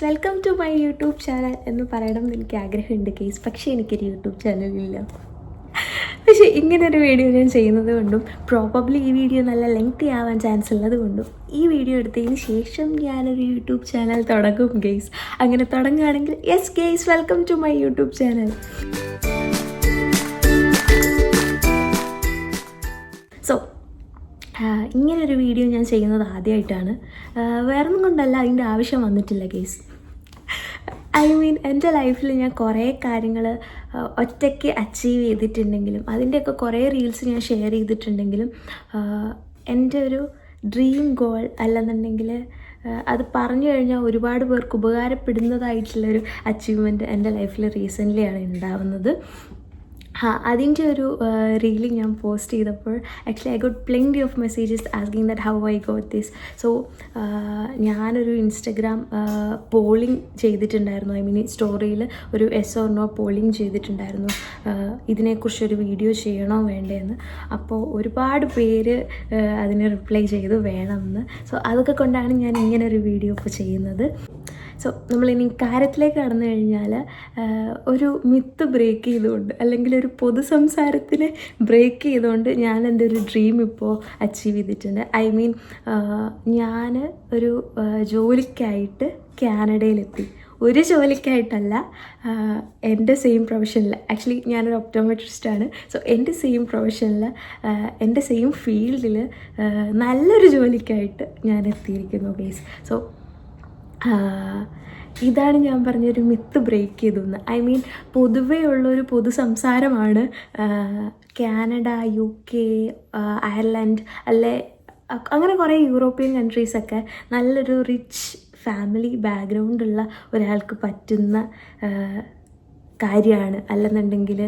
Welcome to my YouTube channel എന്ന് പറയണം എന്ന് എനിക്ക് ആഗ്രഹമുണ്ട് കേസ്. പക്ഷേ എനിക്കൊരു യൂട്യൂബ് ചാനലില്ല. പക്ഷേ ഇങ്ങനൊരു വീഡിയോ ഞാൻ ചെയ്യുന്നത് കൊണ്ടും പ്രോബബ്ലി ഈ വീഡിയോ നല്ല ലെങ്തി ആവാൻ ചാൻസ് ഉള്ളത് കൊണ്ടും ഈ വീഡിയോ എടുത്തതിന് ശേഷം ഞാനൊരു യൂട്യൂബ് ചാനൽ തുടങ്ങും ഗെയ്സ്. അങ്ങനെ തുടങ്ങുകയാണെങ്കിൽ yes guys, welcome to my YouTube channel. So ഇങ്ങനൊരു വീഡിയോ ഞാൻ ചെയ്യുന്നത് ആദ്യമായിട്ടാണ്. വേറൊന്നും കൊണ്ടല്ല, അതിൻ്റെ ആവശ്യം വന്നിട്ടില്ല കേസ്. എൻ്റെ ലൈഫിൽ ഞാൻ കുറേ കാര്യങ്ങൾ ഒറ്റയ്ക്ക് അച്ചീവ് ചെയ്തിട്ടുണ്ടെങ്കിലും അതിൻ്റെയൊക്കെ കുറേ റീൽസ് ഞാൻ ഷെയർ ചെയ്തിട്ടുണ്ടെങ്കിലും എൻ്റെ ഒരു ഡ്രീം ഗോൾ അല്ലെന്നുണ്ടെങ്കിൽ അത് പറഞ്ഞു കഴിഞ്ഞാൽ ഒരുപാട് പേർക്ക് ഉപകാരപ്പെടുന്നതായിട്ടുള്ളൊരു അച്ചീവ്മെൻറ്റ് എൻ്റെ ലൈഫിൽ റീസെൻ്റ്ലിയാണ് ഉണ്ടാവുന്നത്. അതിൻ്റെ ഒരു റീല് ഞാൻ പോസ്റ്റ് ചെയ്തപ്പോൾ actually I got plenty of messages asking that how I got this. So ഞാനൊരു ഇൻസ്റ്റഗ്രാം പോളിംഗ് ചെയ്തിട്ടുണ്ടായിരുന്നു. സ്റ്റോറിയിൽ ഒരു യെസ് ഓർ നോ പോളിംഗ് ചെയ്തിട്ടുണ്ടായിരുന്നു, ഇതിനെക്കുറിച്ചൊരു വീഡിയോ ചെയ്യണോ വേണ്ടതെന്ന്. അപ്പോൾ ഒരുപാട് പേര് അതിന് റിപ്ലൈ ചെയ്തു വേണമെന്ന്. സോ അതൊക്കെ കൊണ്ടാണ് ഞാൻ ഇങ്ങനൊരു വീഡിയോ ഇപ്പോൾ ചെയ്യുന്നത്. സോ നമ്മളിനി കാര്യത്തിലേക്ക് കടന്നു കഴിഞ്ഞാൽ ഒരു മിത്ത് ബ്രേക്ക് ചെയ്തുകൊണ്ട് അല്ലെങ്കിൽ ഒരു പൊതു സംസാരത്തിനെ ബ്രേക്ക് ചെയ്തുകൊണ്ട് ഞാൻ എൻ്റെ ഒരു ഡ്രീം ഇപ്പോൾ അച്ചീവ് ചെയ്തിട്ടുണ്ട്. ഞാൻ ഒരു ജോലിക്കായിട്ട് കാനഡയിലെത്തി. ഒരു ജോലിക്കായിട്ടല്ല, എൻ്റെ സെയിം പ്രൊഫഷനിൽ. ആക്ച്വലി ഞാനൊരു ഒപ്റ്റോമെട്രിസ്റ്റാണ്. സോ എൻ്റെ സെയിം പ്രൊഫഷനിൽ എൻ്റെ സെയിം ഫീൽഡിൽ നല്ലൊരു ജോലിക്കായിട്ട് ഞാൻ എത്തിയിരിക്കുന്നു ഗൈസ്. സോ ഇതാണ് ഞാൻ പറഞ്ഞൊരു മിത്ത് ബ്രേക്ക് ചെയ്തു. പൊതുവേ ഉള്ളൊരു പൊതു സംസാരമാണ് കാനഡ, UK, അയർലൻഡ് അങ്ങനെ കുറേ യൂറോപ്യൻ കൺട്രീസൊക്കെ നല്ലൊരു റിച്ച് ഫാമിലി ബാക്ക്ഗ്രൗണ്ടുള്ള ഒരാൾക്ക് പറ്റുന്ന കാര്യമാണ്, അല്ലെന്നുണ്ടെങ്കിൽ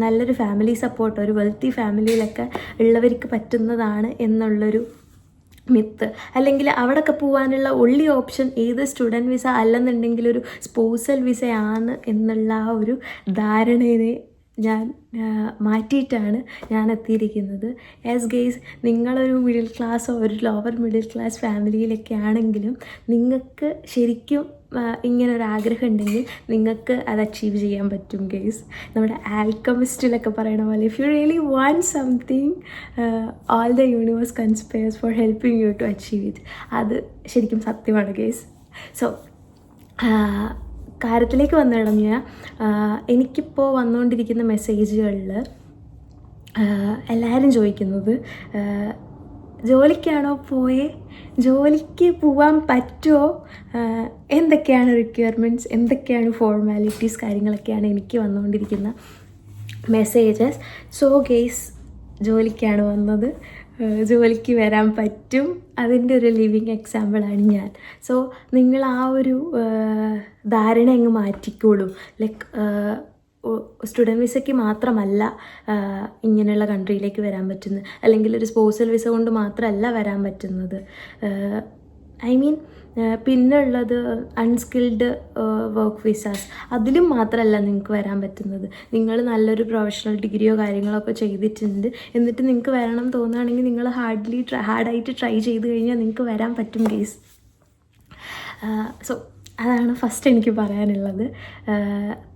നല്ലൊരു ഫാമിലി സപ്പോർട്ട്, ഒരു വെൽത്തി ഫാമിലിയിലൊക്കെ ഉള്ളവർക്ക് പറ്റുന്നതാണ് എന്നുള്ളൊരു മിത്ത്. അല്ലെങ്കിൽ അവിടെയൊക്കെ പോകാനുള്ള ഒള്ളി ഓപ്ഷൻ ഏത് സ്റ്റുഡൻറ്റ് വിസ അല്ലെന്നുണ്ടെങ്കിൽ ഒരു സ്പോസൽ വിസയാണ് എന്നുള്ള ആ ഒരു ധാരണയെ ഞാൻ മാറ്റിയിട്ടാണ് ഞാൻ എത്തിയിരിക്കുന്നത്. ആസ് ഗെയ്സ്, നിങ്ങളൊരു മിഡിൽ ക്ലാസ്സോ ഒരു ലോവർ മിഡിൽ ക്ലാസ് ഫാമിലിയിലൊക്കെ ആണെങ്കിലും നിങ്ങൾക്ക് ശരിക്കും ഇങ്ങനൊരാഗ്രഹം ഉണ്ടെങ്കിൽ നിങ്ങൾക്ക് അത് അച്ചീവ് ചെയ്യാൻ പറ്റും ഗെയ്സ്. നമ്മുടെ ആൽക്കമിസ്റ്റിലൊക്കെ പറയണ പോലെ if you really want something all the universe conspires for helping you to achieve it. അത് ശരിക്കും സത്യമാണ് ഗെയ്സ്. സോ കാര്യത്തിലേക്ക് വന്നു കഴിഞ്ഞാൽ എനിക്കിപ്പോൾ വന്നുകൊണ്ടിരിക്കുന്ന മെസ്സേജുകളിൽ എല്ലാവരും ചോദിക്കുന്നത് ജോലിക്കാണോ പോയേ, ജോലിക്ക് പോവാൻ പറ്റുമോ, എന്തൊക്കെയാണ് റിക്വയർമെൻറ്റ്സ്, എന്തൊക്കെയാണ് ഫോർമാലിറ്റീസ്, കാര്യങ്ങളൊക്കെയാണ് എനിക്ക് വന്നുകൊണ്ടിരിക്കുന്ന മെസ്സേജസ്. സോ ഗെയ്സ്, ജോലിക്കാണ് വന്നത്, ജോലിക്ക് വരാൻ പറ്റും, അതിൻ്റെ ഒരു ലിവിങ് എക്സാമ്പിളാണ് ഞാൻ. സോ നിങ്ങൾ ആ ഒരു ധാരണ അങ്ങ് മാറ്റിക്കോളൂ. സ്റ്റുഡൻറ്റ് വിസയ്ക്ക് മാത്രമല്ല ഇങ്ങനെയുള്ള കൺട്രിയിലേക്ക് വരാൻ പറ്റുന്നത്, അല്ലെങ്കിൽ ഒരു സ്പോസൽ വിസ കൊണ്ട് മാത്രമല്ല വരാൻ പറ്റുന്നത്. പിന്നെ ഉള്ളത് അൺസ്കിൽഡ് വർക്ക് വിസാസ്, അതിലും മാത്രമല്ല നിങ്ങൾക്ക് വരാൻ പറ്റുന്നത്. നിങ്ങൾ നല്ലൊരു പ്രൊഫഷണൽ ഡിഗ്രിയോ കാര്യങ്ങളൊക്കെ ചെയ്തിട്ടുണ്ട്, എന്നിട്ട് നിങ്ങൾക്ക് വരണം തോന്നുകയാണെങ്കിൽ നിങ്ങൾ ഹാർഡായിട്ട് ട്രൈ ചെയ്ത് കഴിഞ്ഞാൽ നിങ്ങൾക്ക് വരാൻ പറ്റും കേസ്. സോ അതാണ് ഫസ്റ്റ് എനിക്ക് പറയാനുള്ളത്.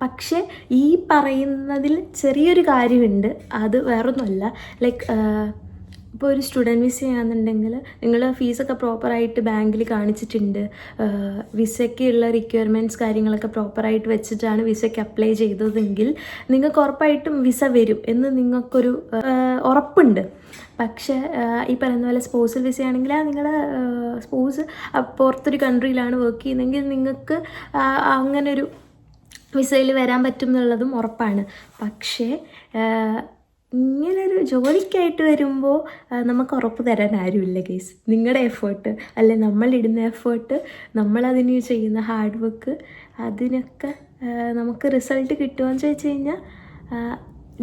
പക്ഷേ ഈ പറയുന്നതിൽ ചെറിയൊരു കാര്യമുണ്ട്. അത് വേറൊന്നുമല്ല, ഇപ്പോൾ ഒരു സ്റ്റുഡൻറ്റ് വിസയാണെന്നുണ്ടെങ്കിൽ നിങ്ങൾ ഫീസൊക്കെ പ്രോപ്പറായിട്ട് ബാങ്കിൽ കാണിച്ചിട്ടുണ്ട്, വിസയ്ക്കുള്ള റിക്വയർമെൻറ്റ്സ് കാര്യങ്ങളൊക്കെ പ്രോപ്പറായിട്ട് വെച്ചിട്ടാണ് വിസയ്ക്ക് അപ്ലൈ ചെയ്തതെങ്കിൽ നിങ്ങൾക്ക് ഉറപ്പായിട്ടും വിസ വരും എന്ന് നിങ്ങൾക്കൊരു ഉറപ്പുണ്ട്. പക്ഷേ ഈ പറയുന്ന പോലെ സ്പോസൽ വിസയാണെങ്കിൽ നിങ്ങളുടെ സ്പോസ് പുറത്തൊരു കൺട്രിയിലാണ് വർക്ക് ചെയ്യുന്നതെങ്കിൽ നിങ്ങൾക്ക് അങ്ങനൊരു വിസയിൽ വരാൻ പറ്റും എന്നുള്ളതും ഉറപ്പാണ്. പക്ഷേ ഇങ്ങനൊരു ജോലിക്കായിട്ട് വരുമ്പോൾ നമുക്ക് ഉറപ്പ് തരാൻ ആരുമില്ല കേസ്. നിങ്ങളുടെ എഫേർട്ട് നമ്മളിടുന്ന എഫേർട്ട്, നമ്മളതിന് ചെയ്യുന്ന ഹാർഡ് വർക്ക്, അതിനൊക്കെ നമുക്ക് റിസൾട്ട് കിട്ടുമെന്ന് ചോദിച്ചു കഴിഞ്ഞാൽ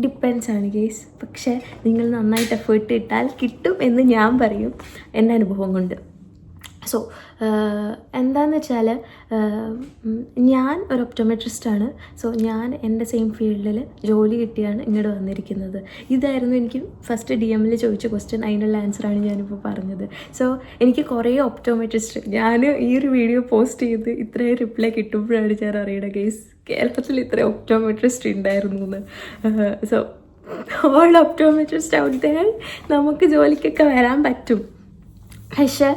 ഡിപ്പെൻസ് ആണ് കേസ്. പക്ഷേ നിങ്ങൾ നന്നായിട്ട് എഫേർട്ട് ഇട്ടാൽ കിട്ടും എന്ന് ഞാൻ പറയും, എൻ്റെ അനുഭവം കൊണ്ട്. സോ എന്താണെന്ന് വെച്ചാൽ ഞാൻ ഒരു ഒപ്റ്റോമെട്രിസ്റ്റാണ്. സോ ഞാൻ എൻ്റെ സെയിം ഫീൽഡിൽ ജോലി കിട്ടിയാണ് ഇങ്ങോട്ട് വന്നിരിക്കുന്നത്. ഇതായിരുന്നു എനിക്ക് ഫസ്റ്റ് DM ചോദിച്ച ക്വസ്റ്റ്യൻ. അതിനുള്ള ആൻസറാണ് ഞാനിപ്പോൾ പറഞ്ഞത്. സോ എനിക്ക് കുറേ ഒപ്റ്റോമെട്രിസ്റ്റ്, ഞാൻ ഈ ഒരു വീഡിയോ പോസ്റ്റ് ചെയ്ത് ഇത്രയും റിപ്ലൈ കിട്ടുമ്പോഴാണ് ഞാൻ അറിയണത് ഗൈസ് കേരളത്തിൽ ഇത്രയും ഒപ്റ്റോമെട്രിസ്റ്റ് ഉണ്ടായിരുന്നു എന്ന്. So all optometrist out there, നമുക്ക് ജോലിക്കൊക്കെ വരാൻ പറ്റും. പക്ഷേ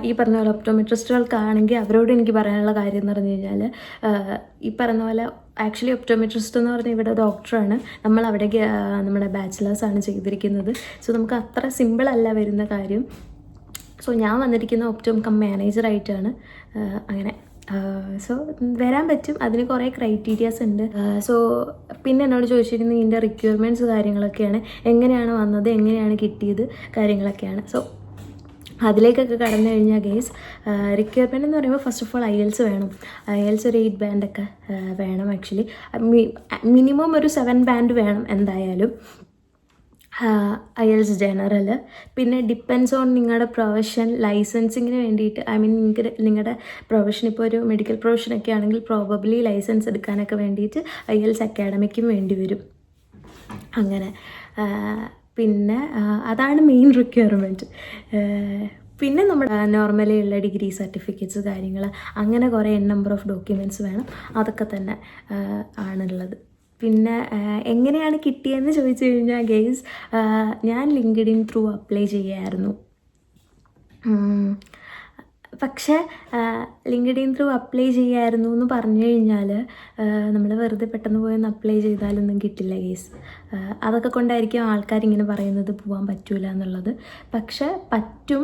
ഈ പറഞ്ഞ പോലെ ഒപ്റ്റോമെട്രിസ്റ്റുകൾക്കാണെങ്കിൽ അവരോട് എനിക്ക് പറയാനുള്ള കാര്യം എന്ന് പറഞ്ഞു കഴിഞ്ഞാൽ, ഈ പറഞ്ഞ പോലെ ആക്ച്വലി ഒപ്റ്റോമെട്രിസ്റ്റ് എന്ന് പറഞ്ഞാൽ ഇവിടെ ഡോക്ടറാണ്, നമ്മൾ അവിടെ നമ്മുടെ ബാച്ചിലേഴ്സാണ് ചെയ്തിരിക്കുന്നത്. സോ നമുക്ക് അത്ര സിമ്പിളല്ല വരുന്ന കാര്യം. സോ ഞാൻ വന്നിരിക്കുന്ന ഒപ്റ്റോം കം മാനേജറായിട്ടാണ്. അങ്ങനെ സോ വരാൻ പറ്റും. അതിന് കുറേ ക്രൈറ്റീരിയാസ് ഉണ്ട്. സോ പിന്നെ എന്നോട് ചോദിച്ചിരിക്കുന്നത് ഇതിൻ്റെ റിക്വയർമെൻറ്റ്സ് കാര്യങ്ങളൊക്കെയാണ്, എങ്ങനെയാണ് വന്നത്, എങ്ങനെയാണ് കിട്ടിയത്, കാര്യങ്ങളൊക്കെയാണ്. സോ അതിലേക്കൊക്കെ കടന്നു കഴിഞ്ഞാൽ ഗേസ് റിക്വയർമെൻറ്റ് എന്ന് പറയുമ്പോൾ ഫസ്റ്റ് ഓഫ് ഓൾ IELTS വേണം. IELTS ഒരു 8 ബാൻഡൊക്കെ വേണം. ആക്ച്വലി മിനിമം ഒരു 7 ബാൻഡ് വേണം എന്തായാലും. IELTS general. പിന്നെ ഡിപ്പെൻസ് ഓൺ നിങ്ങളുടെ പ്രൊഫഷൻ. ലൈസൻസിങ്ങിന് വേണ്ടിയിട്ട് നിങ്ങൾക്ക് നിങ്ങളുടെ പ്രൊഫഷൻ ഇപ്പോൾ ഒരു മെഡിക്കൽ പ്രൊഫഷനൊക്കെ ആണെങ്കിൽ പ്രോബബ്ലി ലൈസൻസ് എടുക്കാനൊക്കെ വേണ്ടിയിട്ട് IELTS അക്കാഡമിക്കും വേണ്ടി വരും. അങ്ങനെ പിന്നെ അതാണ് മെയിൻ റിക്വയർമെൻറ്റ്. പിന്നെ നമ്മുടെ നോർമലി ഉള്ള ഡിഗ്രി സർട്ടിഫിക്കറ്റ്സ് കാര്യങ്ങൾ, അങ്ങനെ കുറേ നമ്പർ ഓഫ് ഡോക്യുമെൻറ്റ്സ് വേണം. അതൊക്കെ തന്നെ ആണുള്ളത്. പിന്നെ എങ്ങനെയാണ് കിട്ടിയതെന്ന് ചോദിച്ചു കഴിഞ്ഞാൽ ഗെയ്സ്, ഞാൻ ലിങ്ക്ഡിൻ ത്രൂ അപ്ലൈ ചെയ്യായിരുന്നു. പക്ഷേ ലിങ്ക്ഡിൻ ത്രൂ അപ്ലൈ ചെയ്യായിരുന്നു എന്ന് പറഞ്ഞു കഴിഞ്ഞാൽ നമ്മൾ വെറുതെ പെട്ടെന്ന് പോയൊന്ന് അപ്ലൈ ചെയ്താലൊന്നും കിട്ടില്ല ഗേസ്. അതൊക്കെ കൊണ്ടായിരിക്കും ആൾക്കാരിങ്ങനെ പറയുന്നത് പോകാൻ പറ്റില്ല എന്നുള്ളത്. പക്ഷെ പറ്റും.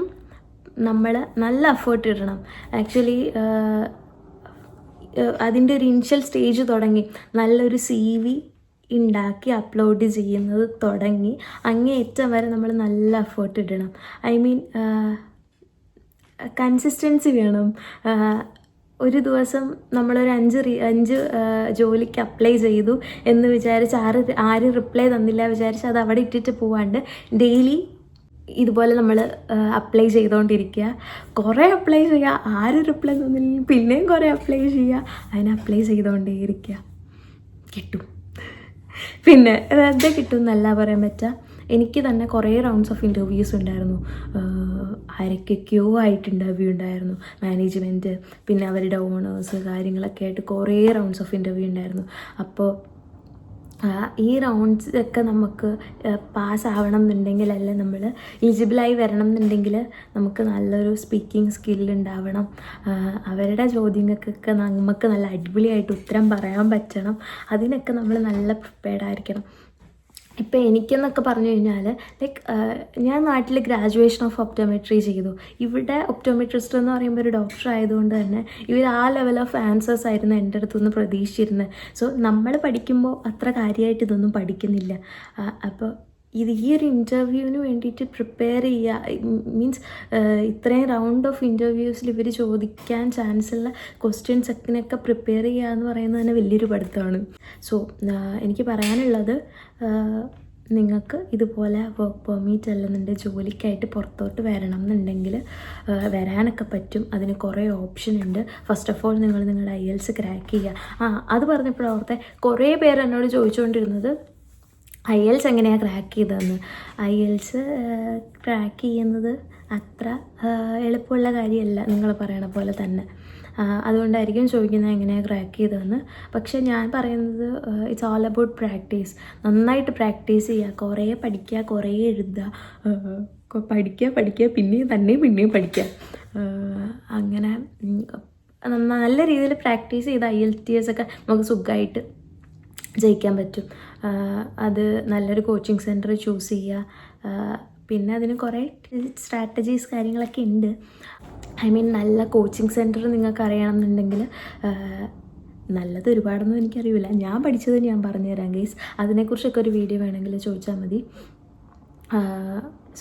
നമ്മൾ നല്ല എഫേർട്ട് ഇടണം. ആക്ച്വലി അതിൻ്റെ ഒരു ഇനിഷ്യൽ സ്റ്റേജ് തുടങ്ങി നല്ലൊരു CV ഉണ്ടാക്കി അപ്ലോഡ് ചെയ്യുന്നത് തുടങ്ങി അങ്ങേയറ്റം വരെ നമ്മൾ നല്ല എഫേർട്ട് ഇടണം. ഐ മീൻ കൺസിസ്റ്റൻസി വേണം. ഒരു ദിവസം നമ്മളൊരു 5 ജോലിക്ക് അപ്ലൈ ചെയ്തു എന്ന് വിചാരിച്ച് ആരും റിപ്ലൈ തന്നില്ല വിചാരിച്ച് അത് അവിടെ ഇട്ടിട്ട് പോവാണ്ട് ഡെയിലി ഇതുപോലെ നമ്മൾ അപ്ലൈ ചെയ്തുകൊണ്ടിരിക്കുക. കുറേ അപ്ലൈ ചെയ്യുക, ആരും റിപ്ലൈ തന്നില്ല പിന്നെയും കുറേ അപ്ലൈ ചെയ്യുക, അതിന് അപ്ലൈ ചെയ്തുകൊണ്ടേയിരിക്കുക. കിട്ടും. പിന്നെ വെറുതെ കിട്ടും എന്നല്ല പറയാൻ പറ്റുക. എനിക്ക് തന്നെ കുറേ റൗണ്ട്സ് ഓഫ് ഇൻ്റർവ്യൂസ് ഉണ്ടായിരുന്നു. ആരൊക്കെയോ ആയിട്ട് ഇൻ്റർവ്യൂ ഉണ്ടായിരുന്നു. മാനേജ്മെൻറ്റ്, പിന്നെ അവരുടെ ഓണേഴ്സ് കാര്യങ്ങളൊക്കെ ആയിട്ട് കുറേ റൗണ്ട്സ് ഓഫ് ഇൻ്റർവ്യൂ ഉണ്ടായിരുന്നു. അപ്പോൾ ഈ റൗണ്ട്സ് ഒക്കെ നമുക്ക് പാസ്സാവണം എന്നുണ്ടെങ്കിൽ, അല്ലെ നമ്മൾ എലിജിബിളായി വരണം എന്നുണ്ടെങ്കിൽ നമുക്ക് നല്ലൊരു സ്പീക്കിംഗ് സ്കില്ലുണ്ടാവണം. അവരുടെ ചോദ്യങ്ങൾക്കൊക്കെ നമുക്ക് നല്ല അടിപൊളിയായിട്ട് ഉത്തരം പറയാൻ പറ്റണം. അതിനൊക്കെ നമ്മൾ നല്ല പ്രിപ്പയർഡ് ആയിരിക്കണം. ഇപ്പോൾ എനിക്കെന്നൊക്കെ പറഞ്ഞു കഴിഞ്ഞാൽ ലൈക്ക് ഞാൻ നാട്ടിൽ ഗ്രാജുവേഷൻ ഓഫ് ഒപ്റ്റോമെട്രി ചെയ്തു. ഇവിടെ ഒപ്റ്റോമെട്രിസ്റ്റ് എന്ന് പറയുമ്പോൾ ഒരു ഡോക്ടർ ആയതുകൊണ്ട് തന്നെ ഇവർ ആ ലെവൽ ഓഫ് ആൻസേഴ്സ് ആയിരുന്നു എൻ്റെ അടുത്തുനിന്ന് പ്രതീക്ഷിച്ചിരുന്നത്. സോ നമ്മൾ പഠിക്കുമ്പോൾ അത്ര കാര്യമായിട്ട് ഇതൊന്നും പഠിക്കുന്നില്ല. അപ്പോൾ ഈ ഒരു ഇൻ്റർവ്യൂവിന് വേണ്ടിയിട്ട് പ്രിപ്പയർ ചെയ്യുക മീൻസ് ഇത്രയും റൗണ്ട് ഓഫ് ഇൻ്റർവ്യൂസിൽ ഇവർ ചോദിക്കാൻ ചാൻസുള്ള ക്വസ്റ്റ്യൻസൊക്കെ പ്രിപ്പയർ ചെയ്യുക എന്ന് പറയുന്നത് തന്നെ വലിയൊരു പഠിത്തമാണ്. സോ എനിക്ക് പറയാനുള്ളത്, നിങ്ങൾക്ക് ഇതുപോലെ വർക്ക് പെർമിറ്റ് അല്ലെന്നുണ്ടെങ്കിൽ ജോലിക്കായിട്ട് പുറത്തോട്ട് വരണം എന്നുണ്ടെങ്കിൽ വരാനൊക്കെ പറ്റും. അതിന് കുറേ ഓപ്ഷൻ ഉണ്ട്. ഫസ്റ്റ് ഓഫ് ഓൾ നിങ്ങൾ നിങ്ങളുടെ IELTS ക്രാക്ക് ചെയ്യുക. അത് പറഞ്ഞപ്പോഴത്തെ കുറേ പേര് എന്നോട് ചോദിച്ചുകൊണ്ടിരുന്നത് IELTS എങ്ങനെയാണ് ക്രാക്ക് ചെയ്തതെന്ന്. IELTS ക്രാക്ക് ചെയ്യുന്നത് അത്ര എളുപ്പമുള്ള കാര്യമല്ല, നിങ്ങൾ പറയണ പോലെ തന്നെ. അതുകൊണ്ടായിരിക്കും ചോദിക്കുന്നത് എങ്ങനെയാണ് ക്രാക്ക് ചെയ്തതെന്ന്. പക്ഷേ ഞാൻ പറയുന്നത് ഇറ്റ്സ് ഓൾ അബൌട്ട് പ്രാക്ടീസ്. നന്നായിട്ട് പ്രാക്ടീസ് ചെയ്യുക, കുറേ പഠിക്കുക, കുറേ എഴുതുക, പഠിക്കുക പിന്നെയും പഠിക്കുക. അങ്ങനെ നല്ല രീതിയിൽ പ്രാക്ടീസ് ചെയ്ത് IELTS ഒക്കെ നമുക്ക് സുഖമായിട്ട് ജയിക്കാൻ പറ്റും. അത് നല്ലൊരു കോച്ചിങ് സെൻറ്റർ ചൂസ് ചെയ്യുക. പിന്നെ അതിന് കുറേ സ്ട്രാറ്റജീസ് കാര്യങ്ങളൊക്കെ ഉണ്ട്. ഐ മീൻ നല്ല കോച്ചിങ് സെൻറ്റർ നിങ്ങൾക്ക് അറിയണമെന്നുണ്ടെങ്കിൽ, നല്ലത് ഒരുപാടൊന്നും എനിക്കറിയില്ല, ഞാൻ പഠിച്ചത് ഞാൻ പറഞ്ഞുതരാം ഗൈസ്. അതിനെക്കുറിച്ചൊക്കെ ഒരു വീഡിയോ വേണമെങ്കിൽ ചോദിച്ചാൽ മതി.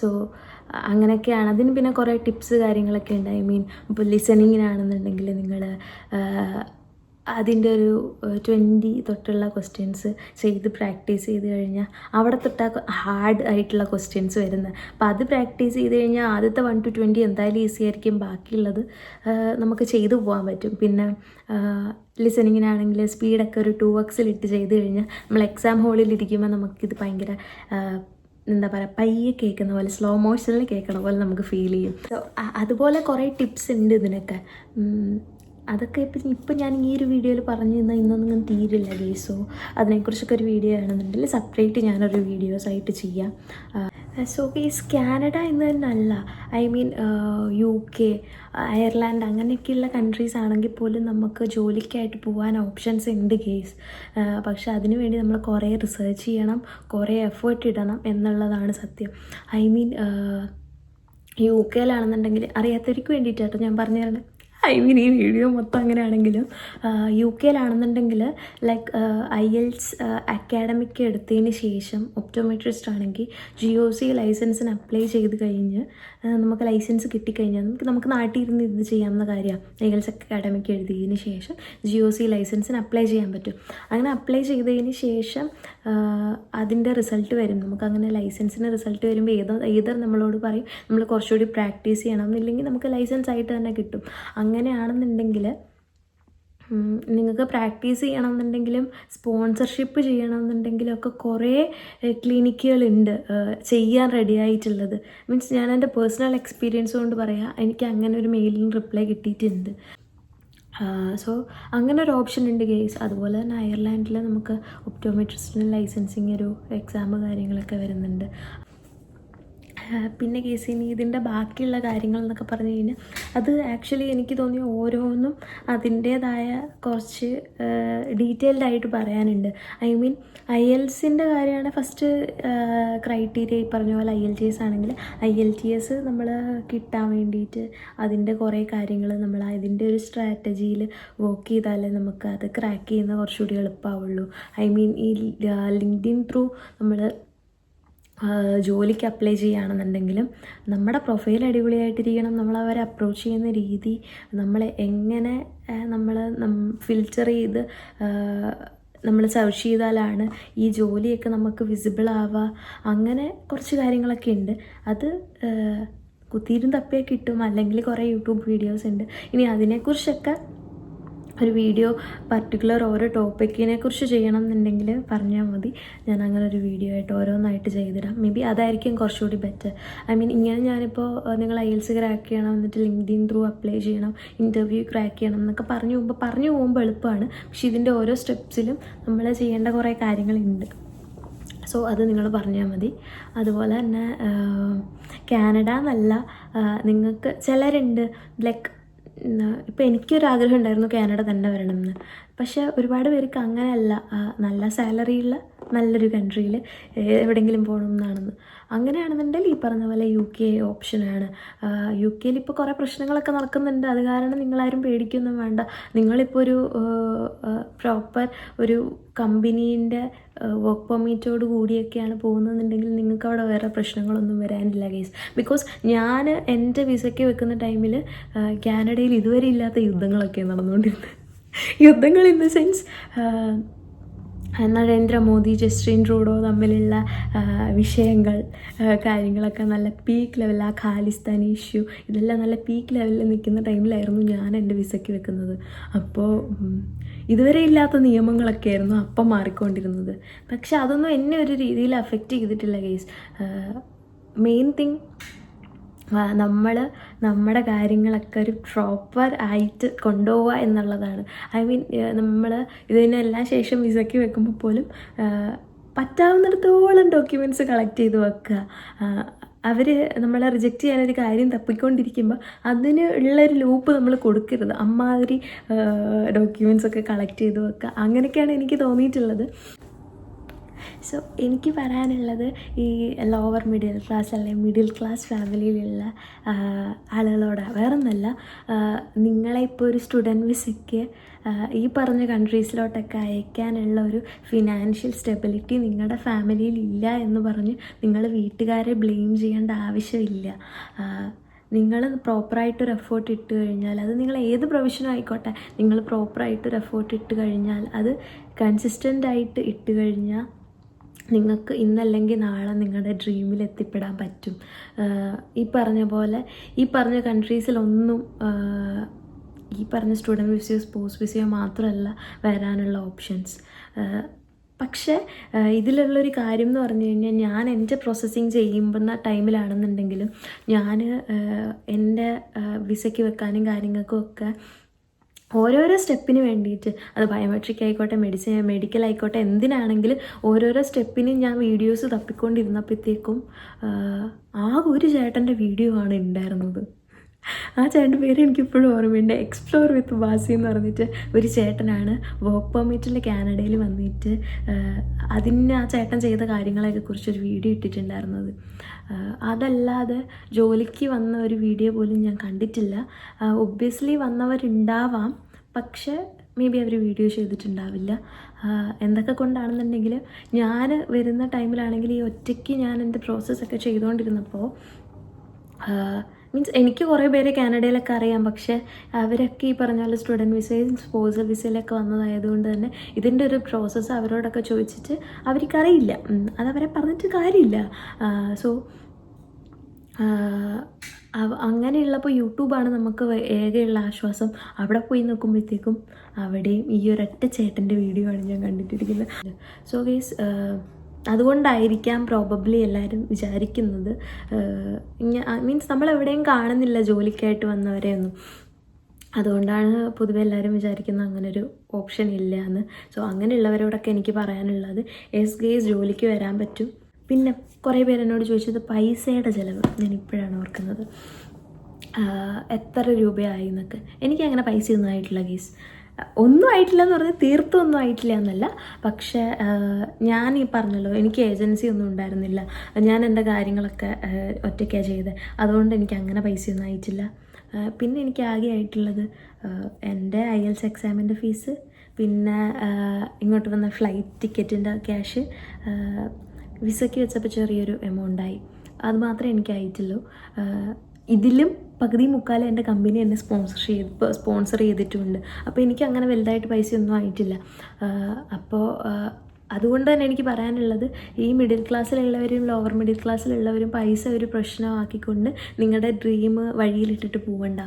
സോ അങ്ങനെയൊക്കെയാണ്. അതിന് പിന്നെ കുറേ ടിപ്സ് കാര്യങ്ങളൊക്കെ ഉണ്ട്. ഐ മീൻ ഇപ്പോൾ ലിസണിങ്ങിനാണെന്നുണ്ടെങ്കിൽ നിങ്ങൾ അതിൻ്റെ ഒരു 20 തൊട്ടുള്ള ക്വസ്റ്റ്യൻസ് ചെയ്ത് പ്രാക്ടീസ് ചെയ്ത് കഴിഞ്ഞാൽ അവിടെ തൊട്ടാൽ ഹാർഡ് ആയിട്ടുള്ള ക്വസ്റ്റ്യൻസ് വരുന്നത്. അപ്പോൾ അത് പ്രാക്ടീസ് ചെയ്ത് കഴിഞ്ഞാൽ ആദ്യത്തെ 1 to 20 എന്തായാലും ഈസി ആയിരിക്കും. ബാക്കിയുള്ളത് നമുക്ക് ചെയ്തു പോകാൻ പറ്റും. പിന്നെ ലിസണിങ്ങിനാണെങ്കിൽ സ്പീഡൊക്കെ ഒരു 2x ചെയ്ത് കഴിഞ്ഞാൽ നമ്മൾ എക്സാം ഹോളിൽ ഇരിക്കുമ്പോൾ നമുക്കിത് ഭയങ്കര എന്താ പറയുക, പയ്യെ കേൾക്കുന്ന പോലെ, സ്ലോ മോഷനിൽ കേൾക്കണ പോലെ നമുക്ക് ഫീൽ ചെയ്യും. സോ അതുപോലെ കുറേ ടിപ്സ് ഉണ്ട് ഇതിനൊക്കെ. അതൊക്കെ ഇപ്പം ഞാൻ ഈ ഒരു വീഡിയോയിൽ പറഞ്ഞു തന്നാൽ ഇന്നൊന്നും തീരില്ല ഗൈസ്. സോ അതിനെക്കുറിച്ചൊക്കെ ഒരു വീഡിയോ ആണെന്നുണ്ടെങ്കിൽ സെപ്പറേറ്റ് ഞാനൊരു വീഡിയോസായിട്ട് ചെയ്യാം. സോ ഗൈസ്, കാനഡ എന്ന് തന്നെ അല്ല, ഐ മീൻ UK, അയർലാൻഡ് അങ്ങനെയൊക്കെയുള്ള കൺട്രീസ് ആണെങ്കിൽ പോലും നമുക്ക് ജോലിക്കായിട്ട് പോകാൻ ഓപ്ഷൻസ് ഉണ്ട് ഗൈസ്. പക്ഷെ അതിനു വേണ്ടി നമ്മൾ കുറേ റിസർച്ച് ചെയ്യണം, കുറേ എഫേർട്ട് ഇടണം എന്നുള്ളതാണ് സത്യം. ഐ മീൻ UK അറിയാത്തവർക്ക് വേണ്ടിയിട്ടാട്ടോ ഞാൻ പറഞ്ഞു തരണേ. ഐ മീൻ ഈ വീഡിയോ മൊത്തം അങ്ങനെയാണെങ്കിലും UK ലൈക്ക് IELTS അക്കാഡമിക് എടുത്തതിന് ശേഷം ഒപ്റ്റോമെട്രിസ്റ്റ് ആണെങ്കിൽ GOC ലൈസൻസിന് അപ്ലൈ ചെയ്ത് കഴിഞ്ഞ് നമുക്ക് ലൈസൻസ് കിട്ടിക്കഴിഞ്ഞാൽ നമുക്ക് നാട്ടിൽ ഇരുന്ന് ഇത് ചെയ്യാവുന്ന കാര്യമാണ്. IELTS അക്കാഡമിക് എഴുതിയതിന് ശേഷം GOC ലൈസൻസിന് അപ്ലൈ ചെയ്യാൻ പറ്റും. അങ്ങനെ അപ്ലൈ ചെയ്തതിന് ശേഷം അതിൻ്റെ റിസൾട്ട് വരും. നമുക്കങ്ങനെ ലൈസൻസിന് റിസൾട്ട് വരുമ്പോൾ ഏതർ നമ്മളോട് പറയും നമ്മൾ കുറച്ചുകൂടി പ്രാക്ടീസ് ചെയ്യണം എന്നില്ലെങ്കിൽ നമുക്ക് ലൈസൻസ് ആയിട്ട് തന്നെ കിട്ടും. അങ്ങനെയാണെന്നുണ്ടെങ്കിൽ നിങ്ങൾക്ക് പ്രാക്ടീസ് ചെയ്യണമെന്നുണ്ടെങ്കിലും സ്പോൺസർഷിപ്പ് ചെയ്യണമെന്നുണ്ടെങ്കിലും ഒക്കെ കുറേ ക്ലിനിക്കുകളുണ്ട് ചെയ്യാൻ റെഡി ആയിട്ടുള്ളത്. മീൻസ് ഞാൻ എൻ്റെ പേഴ്സണൽ എക്സ്പീരിയൻസ് കൊണ്ട് പറയാം, എനിക്ക് അങ്ങനെ ഒരു മെയിലിന് റിപ്ലൈ കിട്ടിയിട്ടുണ്ട്. സോ അങ്ങനെ ഒരു ഓപ്ഷൻ ഉണ്ട് ഗെയ്സ്. അതുപോലെ തന്നെ അയർലാൻഡിൽ നമുക്ക് ഒപ്റ്റോമെട്രിസ്റ്റിന് ലൈസൻസിങ് ഒരു എക്സാം കാര്യങ്ങളൊക്കെ വരുന്നുണ്ട്. പിന്നെ കേസ് ഇനി ഇതിൻ്റെ ബാക്കിയുള്ള കാര്യങ്ങൾ എന്നൊക്കെ പറഞ്ഞു കഴിഞ്ഞാൽ അത് ആക്ച്വലി എനിക്ക് തോന്നി ഓരോന്നും അതിൻ്റേതായ കുറച്ച് ഡീറ്റെയിൽഡായിട്ട് പറയാനുണ്ട്. ഐ മീൻ IELTSൻ്റെ കാര്യമാണ് ഫസ്റ്റ് ക്രൈറ്റീരിയ. ഈ പറഞ്ഞ പോലെ IELTS ആണെങ്കിൽ IELTS നമ്മൾ കിട്ടാൻ വേണ്ടിയിട്ട് അതിൻ്റെ കുറേ കാര്യങ്ങൾ നമ്മൾ അതിൻ്റെ ഒരു സ്ട്രാറ്റജിയിൽ വർക്ക് ചെയ്താലേ നമുക്ക് അത് ക്രാക്ക് ചെയ്യുന്ന കുറച്ചുകൂടി എളുപ്പമാവുള്ളൂ. ഐ മീൻ ഈ ലിങ്ക്ഡിൻ ത്രൂ നമ്മൾ ജോലിക്ക് അപ്ലൈ ചെയ്യുകയാണെന്നുണ്ടെങ്കിലും നമ്മുടെ പ്രൊഫൈൽ അടിപൊളിയായിട്ടിരിക്കണം. നമ്മളവരെ അപ്രോച്ച് ചെയ്യുന്ന രീതി, നമ്മളെ എങ്ങനെ നമ്മൾ ഫിൽറ്റർ ചെയ്ത് നമ്മൾ സെർച്ച് ചെയ്താലാണ് ഈ ജോലിയൊക്കെ നമുക്ക് വിസിബിൾ ആവുക. അങ്ങനെ കുറച്ച് കാര്യങ്ങളൊക്കെ ഉണ്ട്. അത് കുത്തിയിരുന്ന് തപ്പിയാൽ കിട്ടും, അല്ലെങ്കിൽ കുറേ യൂട്യൂബ് വീഡിയോസ് ഉണ്ട്. ഇനി അതിനെക്കുറിച്ചൊക്കെ ഒരു വീഡിയോ പർട്ടിക്കുലർ ഓരോ ടോപ്പിക്കിനെ കുറിച്ച് ചെയ്യണം എന്നുണ്ടെങ്കിൽ പറഞ്ഞാൽ മതി. ഞാൻ അങ്ങനെ ഒരു വീഡിയോ ആയിട്ട് ഓരോന്നായിട്ട് ചെയ്തിടാം. മേ ബി അതായിരിക്കും കുറച്ചുകൂടി ബെറ്റർ. ഐ മീൻ ഇങ്ങനെ ഞാനിപ്പോൾ നിങ്ങൾ IELTS ക്രാക്ക് ചെയ്യണം, എന്നിട്ട് ലിങ്ക്ഡിൻ ത്രൂ അപ്ലൈ ചെയ്യണം, ഇൻ്റർവ്യൂ ക്രാക്ക് ചെയ്യണം എന്നൊക്കെ പറഞ്ഞു പോകുമ്പോൾ എളുപ്പമാണ്. പക്ഷെ ഇതിൻ്റെ ഓരോ സ്റ്റെപ്സിലും നമ്മൾ ചെയ്യേണ്ട കുറേ കാര്യങ്ങളുണ്ട്. സോ അത് നിങ്ങൾ പറഞ്ഞാൽ മതി. അതുപോലെ തന്നെ കാനഡ എന്നല്ല, നിങ്ങൾക്ക് ചിലരുണ്ട് ലൈക്ക് ഇപ്പോൾ എനിക്കൊരാഗ്രഹം ഉണ്ടായിരുന്നു കാനഡ തന്നെ വരണമെന്ന്. പക്ഷേ ഒരുപാട് പേർക്ക് അങ്ങനെയല്ല, നല്ല സാലറിയുള്ള നല്ലൊരു കൺട്രിയിൽ എവിടെയെങ്കിലും പോകണം എന്നാണെന്ന്. അങ്ങനെയാണെന്നുണ്ടെങ്കിൽ ഈ പറഞ്ഞ പോലെ UK ഓപ്ഷനാണ്. UK ഇപ്പോൾ കുറേ പ്രശ്നങ്ങളൊക്കെ നടക്കുന്നുണ്ട്. അത് കാരണം നിങ്ങളാരും പേടിക്കൊന്നും വേണ്ട. നിങ്ങളിപ്പോൾ ഒരു പ്രോപ്പർ ഒരു കമ്പനീൻ്റെ വർക്ക് പെർമിറ്റോട് കൂടിയൊക്കെയാണ് പോകുന്നതെന്നുണ്ടെങ്കിൽ നിങ്ങൾക്ക് അവിടെ വേറെ പ്രശ്നങ്ങളൊന്നും വരാനില്ല ഗൈസ്. ബിക്കോസ് ഞാൻ എൻ്റെ വിസയ്ക്ക് വെക്കുന്ന ടൈമിൽ കാനഡയിൽ ഇതുവരെ ഇല്ലാത്ത യുദ്ധങ്ങളൊക്കെ നടന്നുകൊണ്ടിരുന്നത്. യുദ്ധങ്ങൾ in the sense Narendra Modi Justin Trudeau തമ്മിലുള്ള വിഷയങ്ങൾ കാര്യങ്ങളൊക്കെ നല്ല പീക്ക് ലെവൽ, ആ ഖാലിസ്ഥാൻ ഇഷ്യൂ ഇതെല്ലാം നല്ല പീക്ക് ലെവലിൽ നിൽക്കുന്ന ടൈമിലായിരുന്നു ഞാൻ എൻ്റെ വിസയ്ക്ക് വെക്കുന്നത്. അപ്പോൾ ഇതുവരെ ഇല്ലാത്ത നിയമങ്ങളൊക്കെ ആയിരുന്നു അപ്പം മാറിക്കൊണ്ടിരുന്നത്. പക്ഷെ അതൊന്നും എന്നെ ഒരു രീതിയിൽ അഫക്റ്റ് ചെയ്തിട്ടില്ല ഗൈസ്. മെയിൻ തിങ് നമ്മുടെ കാര്യങ്ങളൊക്കെ ഒരു പ്രോപ്പർ ആയിട്ട് കൊണ്ടുപോവുക എന്നുള്ളതാണ്. ഐ മീൻ നമ്മൾ ഇതിനെല്ലാം ശേഷം വിസയ്ക്ക് വെക്കുമ്പോൾ പോലും പറ്റാവുന്നിടത്തോളം ഡോക്യുമെൻറ്റ്സ് കളക്ട് ചെയ്ത് വെക്കുക. അവർ നമ്മളെ റിജക്റ്റ് ചെയ്യാനൊരു കാര്യം തപ്പിക്കൊണ്ടിരിക്കുമ്പോൾ അതിന് ഉള്ളൊരു ലൂപ്പ് നമ്മൾ കൊടുക്കരുത്. അമ്മാതിരി ഡോക്യുമെൻറ്റ്സൊക്കെ കളക്ട് ചെയ്ത് വെക്കുക. അങ്ങനെയൊക്കെയാണ് എനിക്ക് തോന്നിയിട്ടുള്ളത്. സോ എനിക്ക് പറയാനുള്ളത് ഈ ലോവർ മിഡിൽ ക്ലാസ് അല്ലെങ്കിൽ മിഡിൽ ക്ലാസ് ഫാമിലിയിലുള്ള ആളുകളോടാണ്. വേറൊന്നല്ല, നിങ്ങളെ ഇപ്പോൾ ഒരു സ്റ്റുഡൻറ്റ് വിസയ്ക്ക് ഈ പറഞ്ഞ കൺട്രീസിലോട്ടൊക്കെ അയക്കാനുള്ള ഒരു ഫിനാൻഷ്യൽ സ്റ്റെബിലിറ്റി നിങ്ങളുടെ ഫാമിലിയിൽ ഇല്ല എന്ന് പറഞ്ഞ് നിങ്ങൾ വീട്ടുകാരെ ബ്ലെയിം ചെയ്യേണ്ട ആവശ്യമില്ല. നിങ്ങൾ പ്രോപ്പറായിട്ടൊരു എഫേർട്ട് ഇട്ട് കഴിഞ്ഞാൽ, അത് നിങ്ങൾ ഏത് പ്രൊഫഷനും ആയിക്കോട്ടെ, നിങ്ങൾ പ്രോപ്പറായിട്ടൊരു എഫേർട്ട് ഇട്ട് കഴിഞ്ഞാൽ, അത് കൺസിസ്റ്റൻ്റായിട്ട് ഇട്ട് കഴിഞ്ഞാൽ നിങ്ങൾക്ക് ഇന്നല്ലെങ്കിൽ നാളെ നിങ്ങളുടെ ഡ്രീമിൽ എത്തിപ്പെടാൻ പറ്റും. ഈ പറഞ്ഞ പോലെ ഈ പറഞ്ഞ കൺട്രീസിലൊന്നും ഈ പറഞ്ഞ സ്റ്റുഡൻറ്റ് വിസയോ സ്പോർട്സ് വിസയോ മാത്രമല്ല വരാനുള്ള ഓപ്ഷൻസ്. പക്ഷേ ഇതിലുള്ളൊരു കാര്യം എന്ന് പറഞ്ഞു കഴിഞ്ഞാൽ, ഞാൻ എൻ്റെ പ്രോസസ്സിങ് ചെയ്യുന്ന ടൈമിലാണെന്നുണ്ടെങ്കിലും ഞാൻ എൻ്റെ വിസയ്ക്ക് വെക്കാനും കാര്യങ്ങൾക്കും ഒക്കെ ഓരോരോ സ്റ്റെപ്പിന് വേണ്ടിയിട്ട്, അത് ബയോമെട്രിക് ആയിക്കോട്ടെ, മെഡിക്കൽ ആയിക്കോട്ടെ, എന്തിനാണെങ്കിലും ഓരോരോ സ്റ്റെപ്പിനും ഞാൻ വീഡിയോസ് തപ്പിക്കൊണ്ടിരുന്നപ്പോഴത്തേക്കും ആകെ ഒരു ചേട്ടൻ്റെ വീഡിയോ ആണ് ഉണ്ടായിരുന്നത്. ആ ചേട്ടൻ്റെ പേര് എനിക്കിപ്പോഴും ഓർമ്മയുണ്ട്. എക്സ്പ്ലോർ വിത്ത് ബാസി എന്ന് പറഞ്ഞിട്ട് ഒരു ചേട്ടനാണ് വർക്ക് പെർമിറ്റിൽ കാനഡയിൽ വന്നിട്ട് അതിന് ആ ചേട്ടൻ ചെയ്ത കാര്യങ്ങളെയൊക്കെ കുറിച്ചൊരു വീഡിയോ ഇട്ടിട്ടുണ്ടായിരുന്നത്. അതല്ലാതെ ജോലിക്ക് വന്ന ഒരു വീഡിയോ പോലും ഞാൻ കണ്ടിട്ടില്ല. ഒബ്വിയസ്ലി വന്നവരുണ്ടാവാം, പക്ഷേ മേ ബി അവർ വീഡിയോ ചെയ്തിട്ടുണ്ടാവില്ല. എന്തൊക്കെ കൊണ്ടാണെന്നുണ്ടെങ്കിൽ, ഞാൻ വരുന്ന ടൈമിലാണെങ്കിൽ ഈ ഒറ്റയ്ക്ക് ഞാൻ എൻ്റെ പ്രോസസ്സൊക്കെ ചെയ്തുകൊണ്ടിരുന്നപ്പോൾ മീൻസ് എനിക്ക് കുറേ പേരെ കാനഡയിലൊക്കെ അറിയാം, പക്ഷേ അവരൊക്കെ ഈ പറഞ്ഞ പോലെ സ്റ്റുഡൻറ്റ് വിസയും സ്പോർട്സ് വിസയിലൊക്കെ വന്നതായതുകൊണ്ട് തന്നെ ഇതിൻ്റെ ഒരു പ്രോസസ്സ് അവരോടൊക്കെ ചോദിച്ചിട്ട് അവർക്കറിയില്ല. അതവരെ പറഞ്ഞിട്ട് കാര്യമില്ല. സോ അങ്ങനെയുള്ളപ്പോൾ യൂട്യൂബാണ് നമുക്ക് ഏകെയുള്ള ആശ്വാസം. അവിടെ പോയി നോക്കുമ്പോഴത്തേക്കും അവിടെയും ഈ ഒരൊറ്റ ചേട്ടൻ്റെ വീഡിയോ ആണ് ഞാൻ കണ്ടിട്ടിരിക്കുന്നത്. സോ ഗൈസ്, അതുകൊണ്ടായിരിക്കാം പ്രോബബ്ലി എല്ലാവരും വിചാരിക്കുന്നത്, മീൻസ് നമ്മളെവിടെയും കാണുന്നില്ല ജോലിക്കായിട്ട് വന്നവരെയൊന്നും. അതുകൊണ്ടാണ് പൊതുവെ എല്ലാവരും വിചാരിക്കുന്നത് അങ്ങനൊരു ഓപ്ഷൻ ഇല്ല എന്ന്. സോ അങ്ങനെയുള്ളവരോടൊക്കെ എനിക്ക് പറയാനുള്ളത്, എസ് ഗേസ് ജോലിക്ക് വരാൻ പറ്റും. പിന്നെ കുറേ പേര് എന്നോട് ചോദിച്ചത് പൈസയുടെ ചിലവ്. ഞാനിപ്പോഴാണ് ഓർക്കുന്നത്, എത്ര രൂപയായി എന്നൊക്കെ. എനിക്കങ്ങനെ പൈസയൊന്നും ആയിട്ടില്ല ഗേസ്. ഒന്നും ആയിട്ടില്ല എന്ന് പറഞ്ഞാൽ തീർത്തും ഒന്നും ആയിട്ടില്ല എന്നല്ല, പക്ഷേ ഞാൻ ഈ പറഞ്ഞല്ലോ, എനിക്ക് ഏജൻസി ഒന്നും ഉണ്ടായിരുന്നില്ല. ഞാൻ എൻ്റെ കാര്യങ്ങളൊക്കെ ഒറ്റയ്ക്കാണ് ചെയ്തത്. അതുകൊണ്ട് എനിക്ക് അങ്ങനെ പൈസയൊന്നും ആയിട്ടില്ല. പിന്നെ എനിക്ക് ആകെ ആയിട്ടുള്ളത് എൻ്റെ IELTS എക്സാമിൻ്റെ ഫീസ്, പിന്നെ ഇങ്ങോട്ട് വന്ന ഫ്ലൈറ്റ് ടിക്കറ്റിൻ്റെ ക്യാഷ്, വിസയ്ക്ക് വെച്ചപ്പോൾ ചെറിയൊരു എമൗണ്ടായി. അത് മാത്രമേ എനിക്കായിട്ടുള്ളൂ. ഇതിലും പകുതി മുക്കാലും എൻ്റെ കമ്പനി എന്നെ സ്പോൺസർ ചെയ്തിട്ടുണ്ട്. അപ്പോൾ എനിക്ക് അങ്ങനെ വലുതായിട്ട് പൈസയൊന്നും ആയിട്ടില്ല. അപ്പോൾ അതുകൊണ്ട് തന്നെ എനിക്ക് പറയാനുള്ളത്, ഈ മിഡിൽ ക്ലാസ്സിലുള്ളവരും ലോവർ മിഡിൽ ക്ലാസ്സിലുള്ളവരും പൈസ ഒരു പ്രശ്നമാക്കിക്കൊണ്ട് നിങ്ങളുടെ ഡ്രീം വഴിയിലിട്ടിട്ട് പോവണ്ട.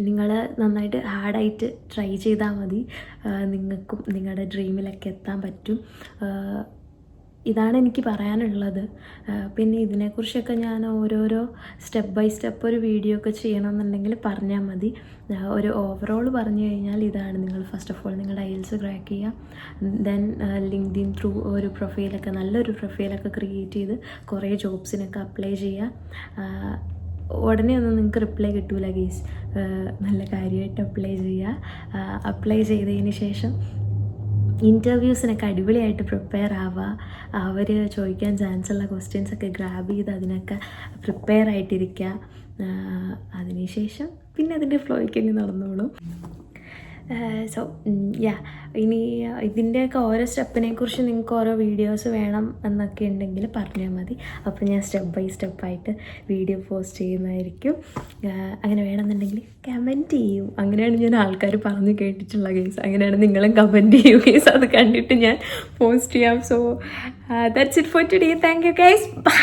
നിങ്ങൾ നന്നായിട്ട് ഹാർഡായിട്ട് ട്രൈ ചെയ്താൽ മതി, നിങ്ങൾക്കും നിങ്ങളുടെ ഡ്രീമിലൊക്കെ എത്താൻ പറ്റും. ഇതാണ് എനിക്ക് പറയാനുള്ളത്. പിന്നെ ഇതിനെക്കുറിച്ചൊക്കെ ഞാൻ ഓരോരോ സ്റ്റെപ്പ് ബൈ സ്റ്റെപ്പ് ഒരു വീഡിയോ ഒക്കെ ചെയ്യണമെന്നുണ്ടെങ്കിൽ പറഞ്ഞാൽ മതി. ഒരു ഓവറോൾ പറഞ്ഞു കഴിഞ്ഞാൽ ഇതാണ്. നിങ്ങൾ ഫസ്റ്റ് ഓഫ് ഓൾ നിങ്ങളുടെ IELTS ക്രാക്ക് ചെയ്യുക. ദെൻ ലിങ്ക്ഡിൻ ത്രൂ ഒരു പ്രൊഫൈലൊക്കെ, നല്ലൊരു പ്രൊഫൈലൊക്കെ ക്രിയേറ്റ് ചെയ്ത് കുറേ ജോബ്സിനൊക്കെ അപ്ലൈ ചെയ്യുക. ഉടനെ ഒന്നും നിങ്ങൾക്ക് റിപ്ലൈ കിട്ടൂല ഗീസ്. നല്ല കാര്യമായിട്ട് അപ്ലൈ ചെയ്യുക. അപ്ലൈ ചെയ്തതിന് ശേഷം ഇൻ്റർവ്യൂസിനൊക്കെ അടിപൊളിയായിട്ട് പ്രിപ്പയർ ആവുക. അവർ ചോദിക്കാൻ ചാൻസുള്ള ക്വസ്റ്റ്യൻസൊക്കെ ഗ്രാബ് ചെയ്ത് അതിനൊക്കെ പ്രിപ്പയർ ആയിട്ടിരിക്കുക. അതിനുശേഷം പിന്നെ അതിൻ്റെ ഫ്ലോയ്ക്ക് നടന്നോളും. സോ ഇനി ഇതിൻ്റെയൊക്കെ ഓരോ സ്റ്റെപ്പിനെക്കുറിച്ച് നിങ്ങൾക്ക് ഓരോ വീഡിയോസ് വേണം എന്നൊക്കെ ഉണ്ടെങ്കിൽ പറഞ്ഞാൽ മതി. അപ്പോൾ ഞാൻ സ്റ്റെപ്പ് ബൈ സ്റ്റെപ്പായിട്ട് വീഡിയോ പോസ്റ്റ് ചെയ്യുന്നതായിരിക്കും. അങ്ങനെ വേണമെന്നുണ്ടെങ്കിൽ കമൻറ്റ് ചെയ്യൂ. അങ്ങനെയാണ് ഞാൻ ആൾക്കാർ പറഞ്ഞു കേട്ടിട്ടുള്ള കേസ്. അങ്ങനെയാണ് നിങ്ങളും കമൻറ്റ് ചെയ്യൂ കേസ്. അത് കണ്ടിട്ട് ഞാൻ പോസ്റ്റ് ചെയ്യാം. So that's it for today. Thank you guys. By.